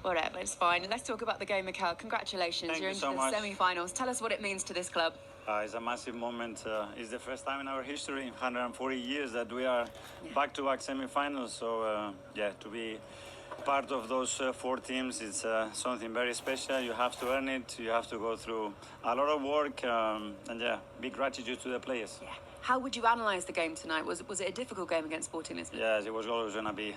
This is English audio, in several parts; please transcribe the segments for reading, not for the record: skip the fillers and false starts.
Whatever, it's fine. Let's talk about the game, Mikel. Congratulations, you're into the semi-finals. Tell us what it means to this club. It's a massive moment. It's the first time in our history, 140 years, that we are back-to-back semi-finals. So, to be part of those four teams, it's something very special. You have to earn it. You have to go through a lot of work. Big gratitude to the players. Yeah. How would you analyse the game tonight? Was it a difficult game against Sporting Lisbon? Yes, it was always going to be.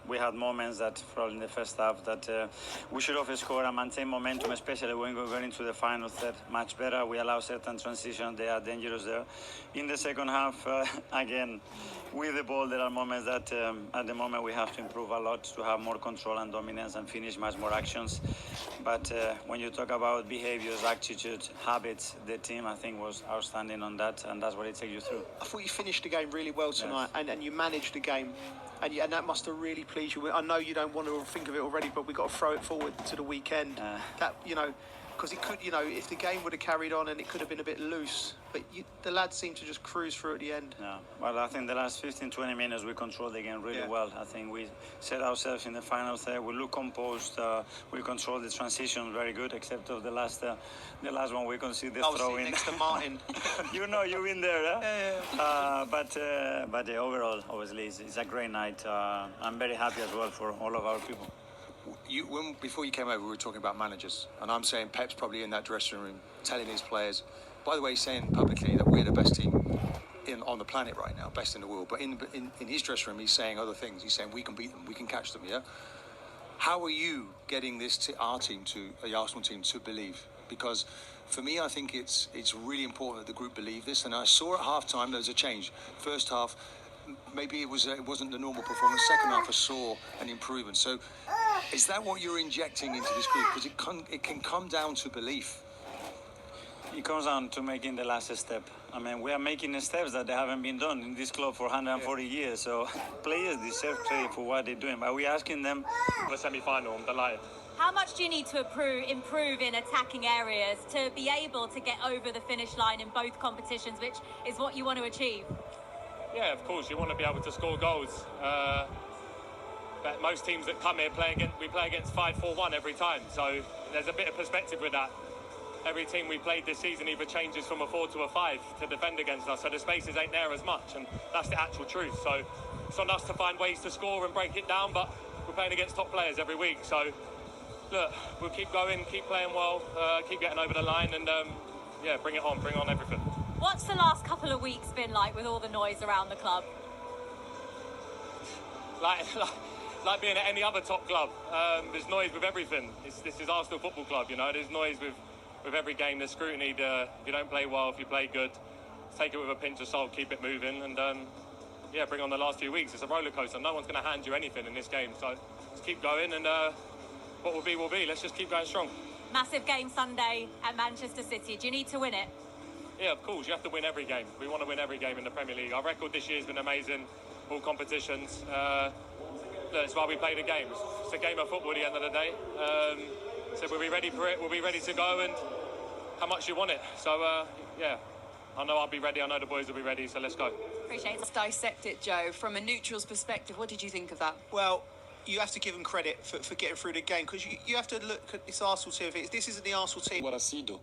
We had moments that, probably in the first half, that we should have scored and maintained momentum, especially when we got into the final third. Much better. We allow certain transitions. They are dangerous there. In the second half, again, with the ball, there are moments that at the moment we have to improve a lot to have more control and dominance and finish much more actions. But when you talk about behaviors, attitude, habits, the team, I think, was outstanding on that, and that's what it takes you through. I thought you finished the game really well tonight, yes. and you managed the game, and that must have really pleased you. I know you don't want to think of it already, but we've got to throw it forward to the weekend. Because it could, if the game would have carried on and it could have been a bit loose, but the lads seemed to just cruise through at the end. Yeah, well, I think the last 15-20 minutes we controlled the game really well. I think we set ourselves in the final third. We look composed. We controlled the transition very good, except of the last one we conceded the throw in. Next to Martin. You've been there, but overall, obviously, it's a great night. I'm very happy as well for all of our people. Before you came over, we were talking about managers, and I'm saying Pep's probably in that dressing room telling his players, by the way, saying publicly that we're the best team on the planet right now, best in the world. But in his dressing room, he's saying other things. He's saying we can beat them, we can catch them. Yeah. How are you getting this our team the Arsenal team to believe? Because for me, I think it's really important that the group believe this. And I saw at half time there was a change. First half, maybe it wasn't the normal performance. Second half, I saw an improvement. So, is that what you're injecting into this group? Because it can come down to belief. It comes down to making the last step. I mean, we are making steps that they haven't been done in this club for 140 years. So players deserve credit for what they're doing. But we're asking them for the semi-final. I'm delighted. How much do you need to improve in attacking areas to be able to get over the finish line in both competitions, which is what you want to achieve? Yeah, of course, you want to be able to score goals. But most teams that come here we play against 5-4-1 every time. So there's a bit of perspective with that. Every team we played this season either changes from a 4 to a 5 to defend against us. So the spaces ain't there as much, and that's the actual truth. So it's on us to find ways to score and break it down, but we're playing against top players every week. So look, we'll keep going, keep playing well, keep getting over the line, and bring it on, bring on everything. What's the last couple of weeks been like with all the noise around the club? Like being at any other top club. There's noise with everything. This is Arsenal Football Club, There's noise with every game. There's scrutiny. If you don't play well, if you play good, take it with a pinch of salt, keep it moving, and bring on the last few weeks. It's a roller coaster. No one's going to hand you anything in this game, so let's keep going, and what will be will be. Let's just keep going strong. Massive game Sunday at Manchester City. Do you need to win it? Yeah, of course. You have to win every game. We want to win every game in the Premier League. Our record this year has been amazing. All competitions. That's why we play the games. It's a game of football at the end of the day. So we'll be ready for it. We'll be ready to go, and how much you want it. So, I know I'll be ready. I know the boys will be ready. So let's go. Appreciate it. Let's dissect it, Joe. From a neutral's perspective, what did you think of that? Well, you have to give them credit for getting through the game, because you have to look at this Arsenal team. This isn't the Arsenal team. What I see, though.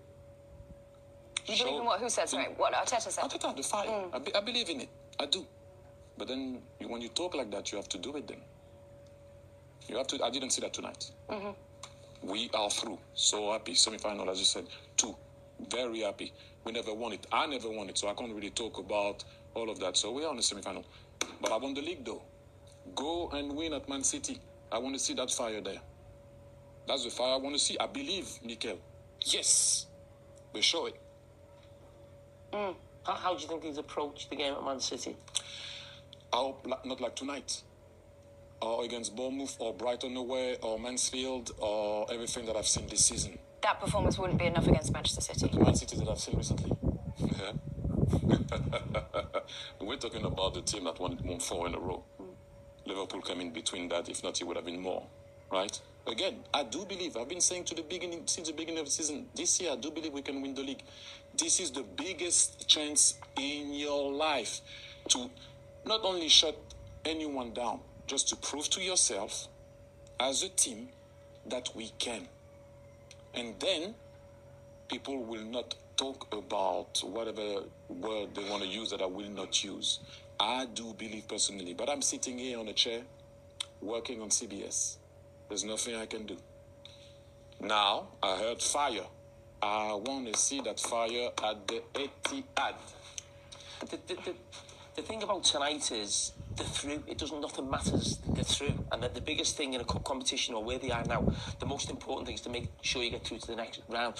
You believe in what? Who said? Sorry, what Arteta said? Arteta, the fire. I believe in it. I do. But then when you talk like that, you have to do it then. You have to. I didn't see that tonight. We are through. So happy. Semi-final, as you said. 2. Very happy. We never won it. I never won it, so I can't really talk about all of that. So we are on the semi-final. But I won the league, though. Go and win at Man City. I want to see that fire there. That's the fire I want to see. I believe, Mikel. Yes. They show it. How do you think he's approached the game at Man City? I hope not like tonight. Or against Bournemouth, or Brighton away, or Mansfield, or everything that I've seen this season. That performance wouldn't be enough against Manchester City. The Man City that I've seen recently. We're talking about the team that won 4 in a row. Liverpool came in between that. If not, it would have been more. Right? Again, I do believe, I've been saying since the beginning of the season, this year I do believe we can win the league. This is the biggest chance in your life to not only shut anyone down, just to prove to yourself, as a team, that we can. And then people will not talk about whatever word they want to use that I will not use. I do believe personally, but I'm sitting here on a chair working on CBS. There's nothing I can do. Now, I heard fire. I want to see that fire at the Etihad. The thing about tonight is they're through. Nothing matters. They're through. And the biggest thing in a cup competition, or where they are now, the most important thing is to make sure you get through to the next round.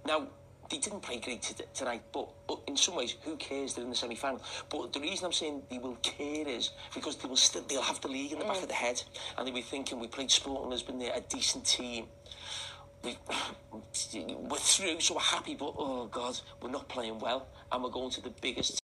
Now, they didn't play great tonight, but in some ways, who cares? They're in the semi-final. But the reason I'm saying they will care is because they'll have the league in the back of the head, and they'll be thinking, we played Sporting Lisbon, they're a decent team. We're through, so we're happy, but oh God, we're not playing well, and we're going to the biggest